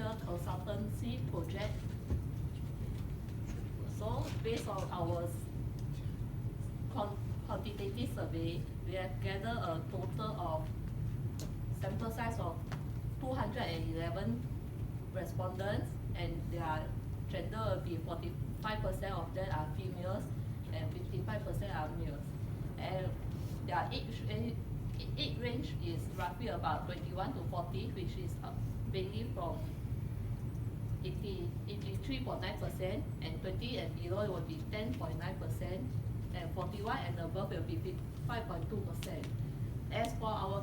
major consultancy project. So based on our quantitative survey, we have gathered a total of sample size of 211 respondents, and their gender will be 45% of them are females and 55% are males. And their age range is roughly about 21 to 40, which is mainly from 83.9%, and 20 and below will be 10.9%, and 41 and above will be 5.2%. As for our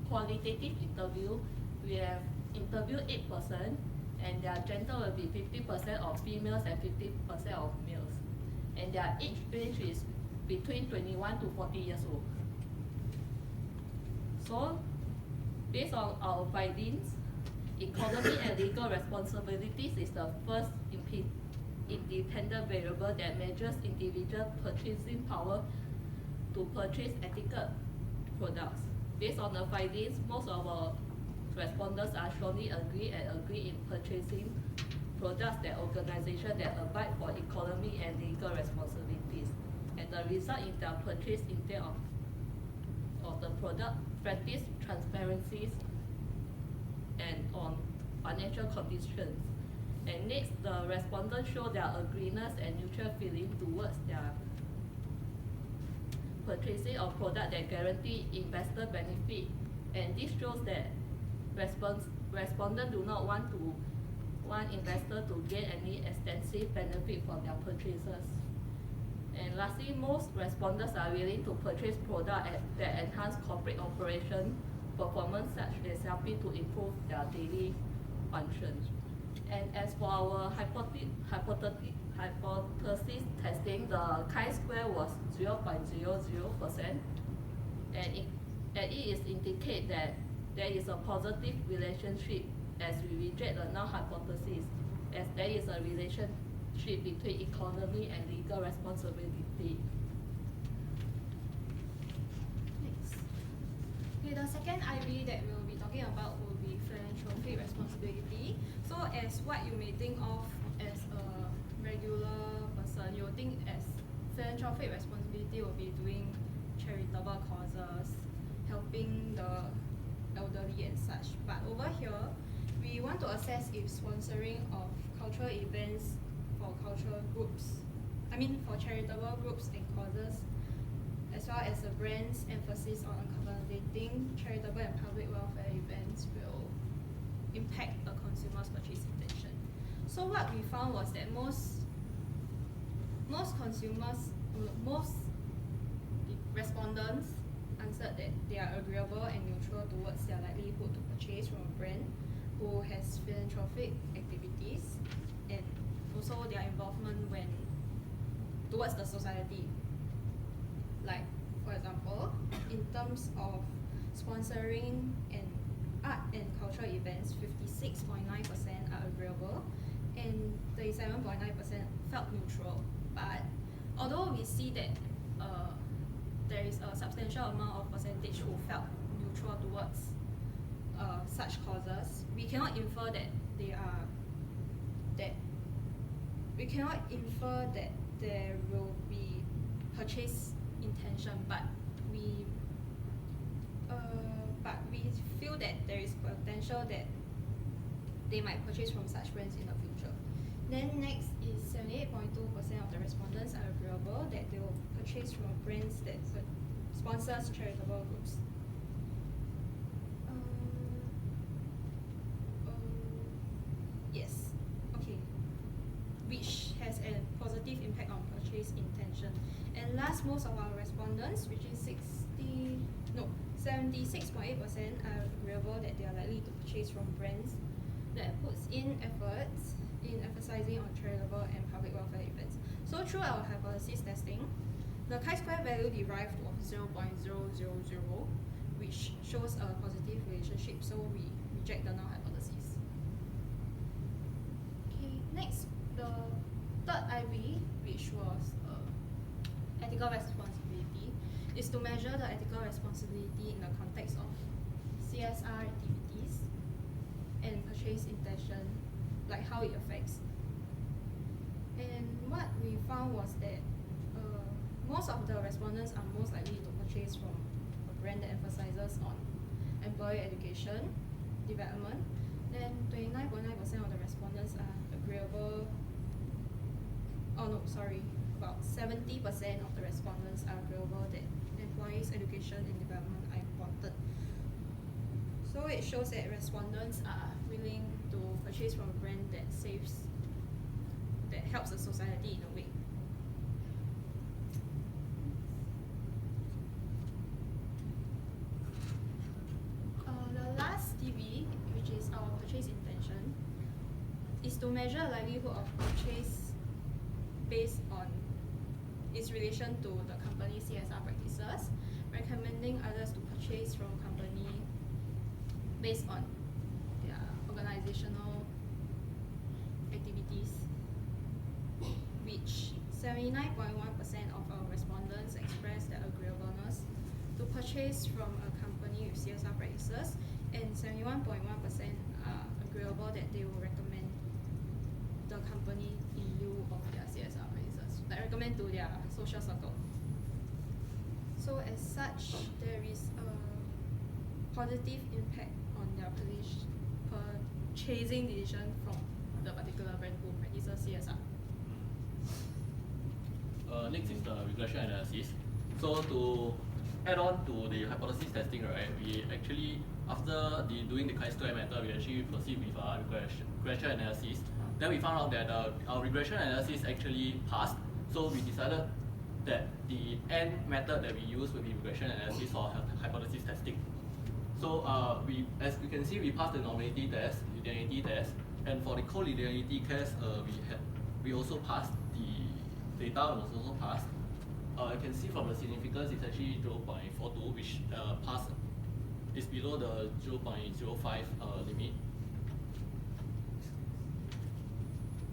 qualitative interview, we have interviewed 8 persons, and their gender will be 50% of females and 50% of males. And their age range is between 21 to 40 years old. So, based on our findings, economy and legal responsibilities is the first independent variable that measures individual purchasing power to purchase ethical products. Based on the findings, most of our respondents are strongly agree in purchasing products that organizations that abide for economy and legal responsibilities. And the result in their purchase instead of the product, practice transparencies, and on financial conditions. And next, the respondents show their agreement and neutral feeling towards their purchasing of products that guarantee investor benefit. And this shows that respondents do not want investor to gain any extensive benefit from their purchases. And lastly, most respondents are willing to purchase products that enhance corporate operation performance, such as helping to improve their daily functions. And as for our hypothesis testing, the chi-square was 0.00%, and it is indicate that there is a positive relationship as we reject the null hypothesis, as there is a relationship between economy and legal responsibility. Next. Okay, the second IB that we'll be talking about will be philanthropic responsibility. So as what you may think of as a regular person, you'll think as philanthropic responsibility will be doing charitable causes, helping the elderly and such. But over here, we want to assess if sponsoring of cultural events for cultural groups, for charitable groups and causes, as well as the brand's emphasis on accommodating charitable and public welfare events will impact a consumer's purchase intention. So what we found was that most respondents answered that they are agreeable and neutral towards their likelihood to purchase from a brand who has philanthropic activities, and also their involvement towards the society. Like, for example, in terms of sponsoring and art and cultural events, 56.9% are agreeable and 37.9% felt neutral. But although we see that there is a substantial amount of percentage who felt neutral towards such causes, we cannot infer that there will be purchase intention, but we feel that there is potential that they might purchase from such brands in the future. Then next is 78.2% of the respondents are agreeable that they will purchase from brands that sponsors charitable groups. Yes, okay, which has a positive impact on purchase intention. And last, most of our respondents, which is 76.8% are agreeable that they are likely to purchase from brands that puts in efforts in emphasizing on charitable and public welfare events. So through our hypothesis testing, the chi-square value derived of 0.000, which shows a positive relationship, so we reject the null hypothesis. Okay, next, the third IB, which was ethical responsibility, is to measure the ethical responsibility in the context of CSR activities and purchase intention, like how it affects. And what we found was that most of the respondents are most likely to purchase from a brand that emphasizes on employee education, development. Then 29.9% of the respondents are agreeable. Oh no, sorry. About 70% of the respondents are agreeable that employees' education and development are important. So it shows that respondents are willing to purchase from a brand that helps the society in a way. The last DB, which is our purchase intention, is to measure likelihood of purchase based on its relation to the company's CSR practices, recommending others to purchase from a company based on their organizational activities, which 79.1% of our respondents expressed their agreeableness to purchase from a company with CSR practices, and 71.1% are agreeable that they will recommend the company in lieu of their CSR practices, like recommend to their social circle. So as such, there is a positive impact on their purchasing decision from the particular brand who practices CSR. Next is the regression analysis. So to add on to the hypothesis testing, right, we actually, after doing the chi-square method, we actually proceed with regression analysis. Then we found out that our regression analysis actually passed. So we decided that the end method that we use will be regression analysis for hypothesis testing. So as you can see, we passed the normality test, linearity test, and for the collinearity test, we also passed. The data was also passed. You can see from the significance, it's actually 0.42, which is below the 0.05 limit.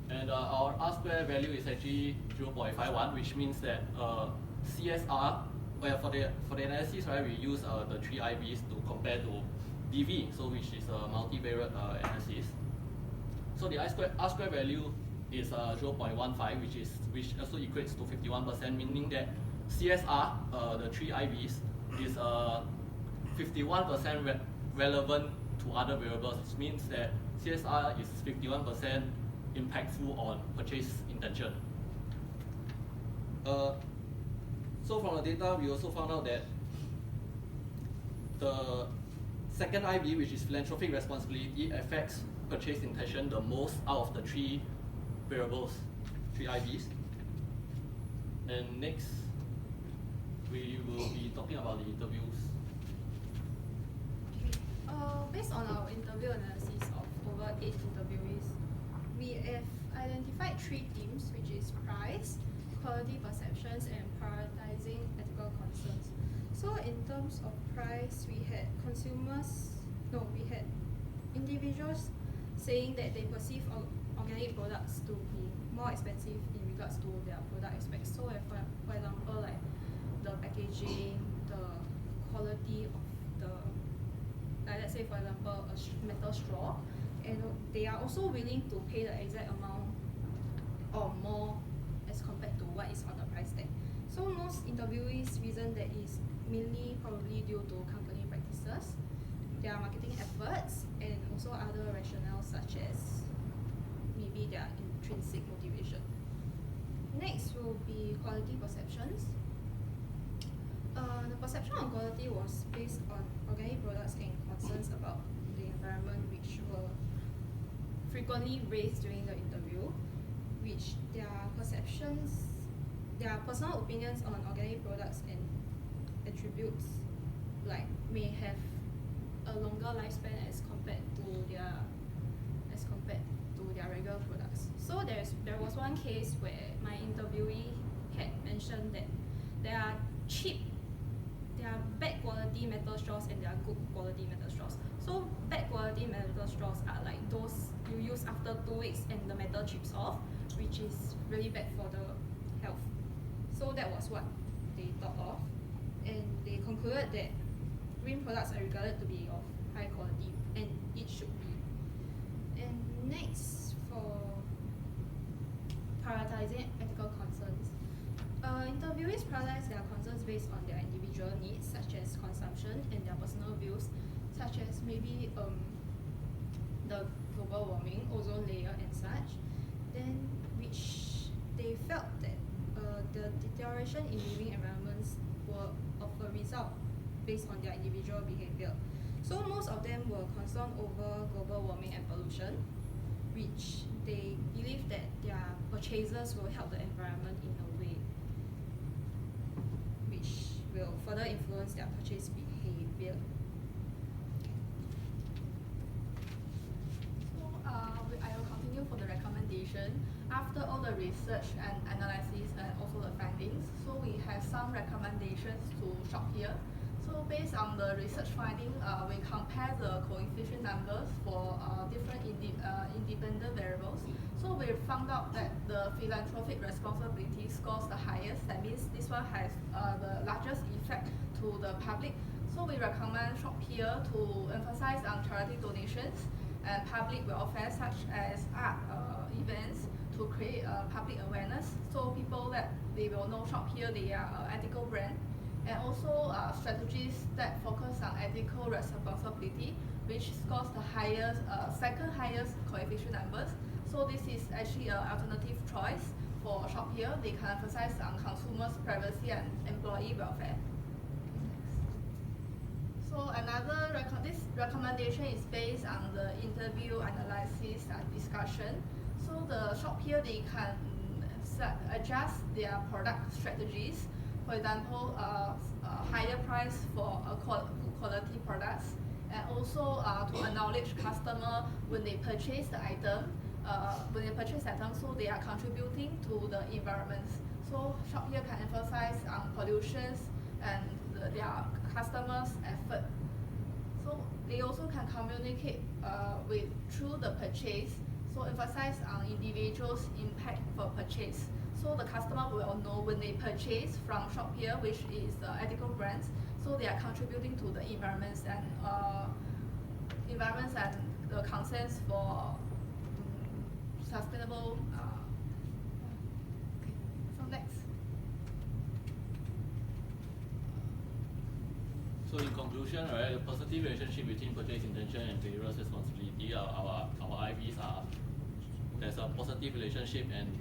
And our R-square value is actually 0.51, which means that CSR, well, for the analysis, right, we use the 3 IVs to compare to DV, so which is a multivariate analysis. So the R-square value is 0.15, which also equates to 51%, meaning that CSR, the 3 IVs, is 51% relevant to other variables. It means that CSR is 51% impactful on purchase intention. So from the data, we also found out that the second IV, which is philanthropic responsibility, affects purchase intention the most out of the 3 variables, 3 IVs. And next, we will be talking about the interviews. Okay. Based on our interview analysis of over 8 interviewees, we have identified 3 themes, which is price, quality perceptions, and prioritizing ethical concerns. So in terms of price, we had individuals saying that they perceive organic products to be more expensive in regards to their product aspects. So for example, like the packaging, the quality of the, like let's say for example, a metal straw, and they are also willing to pay the exact amount or more as compared to what is on the price tag. So most interviewees reason that is mainly probably due to company practices, their marketing efforts, and also other rationales such as maybe their intrinsic motivation. Next will be quality perceptions. The perception on quality was based on organic products and concerns about the environment, which were frequently raised during the interview, which their personal opinions on organic products and attributes like may have a longer lifespan as compared to their regular products. So there was one case where my interviewee had mentioned that there are bad quality metal straws and there are good quality metal straws. So bad quality metal straws are like those you use after 2 weeks and the metal chips off, which is really bad for the health. So that was what they thought of, and they concluded that green products are regarded to be of high quality and it should be prioritize their concerns based on their individual needs, such as consumption and their personal views, such as maybe the global warming, ozone layer and such, then which they felt that the deterioration in living environments were of a result based on their individual behavior. So most of them were concerned over global warming and pollution, which they believe that their purchases will help the environment in a way which will further influence their purchase behavior. So I will continue for the recommendation. After all the research and analysis and also the findings, so we have some recommendations to shop here. So based on the research finding, we compare the coefficient numbers for different independent variables. So we found out that the philanthropic responsibility scores the highest. That means this one has the largest effect to the public. So we recommend shop here to emphasize on charity donations and public welfare such as art events to create public awareness. So people that they will know shop here, they are ethical brand. And also strategies that focus on ethical responsibility, which scores the highest, second highest coefficient numbers. So this is actually an alternative choice for shop here. They can emphasize on consumers' privacy and employee welfare. So this recommendation is based on the interview analysis and discussion. So the shop here, they can adjust their product strategies. For example, higher price for good quality products, and also to acknowledge customer when they purchase the item. So they are contributing to the environment. So shop here can emphasize on pollutions and their customers' effort. So they also can communicate through the purchase. So emphasize on individuals' impact for purchase. So the customer will know when they purchase from shop here, which is ethical brands. So they are contributing to the environments and the concerns for sustainable. Okay. So next. So in conclusion, right, the positive relationship between purchase intention and various responsibility, our IVs are, there's a positive relationship, and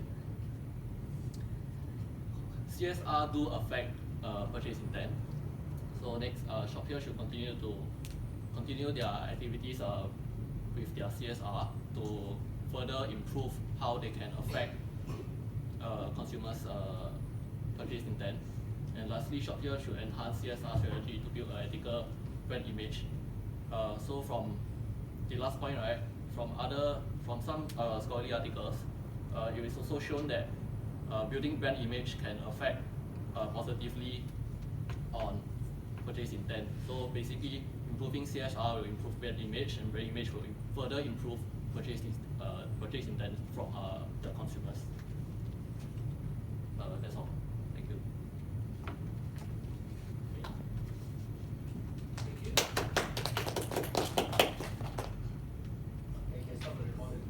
CSR do affect purchase intent. So next, shop here should continue their activities with their CSR to further improve how they can affect consumers' purchase intent. And lastly, shop here should enhance CSR strategy to build an ethical brand image. So from the last point, right, from some scholarly articles, it is also shown that building brand image can affect positively on purchase intent. So basically, improving CSR will improve brand image, and brand image will further improve purchase intent from the consumers.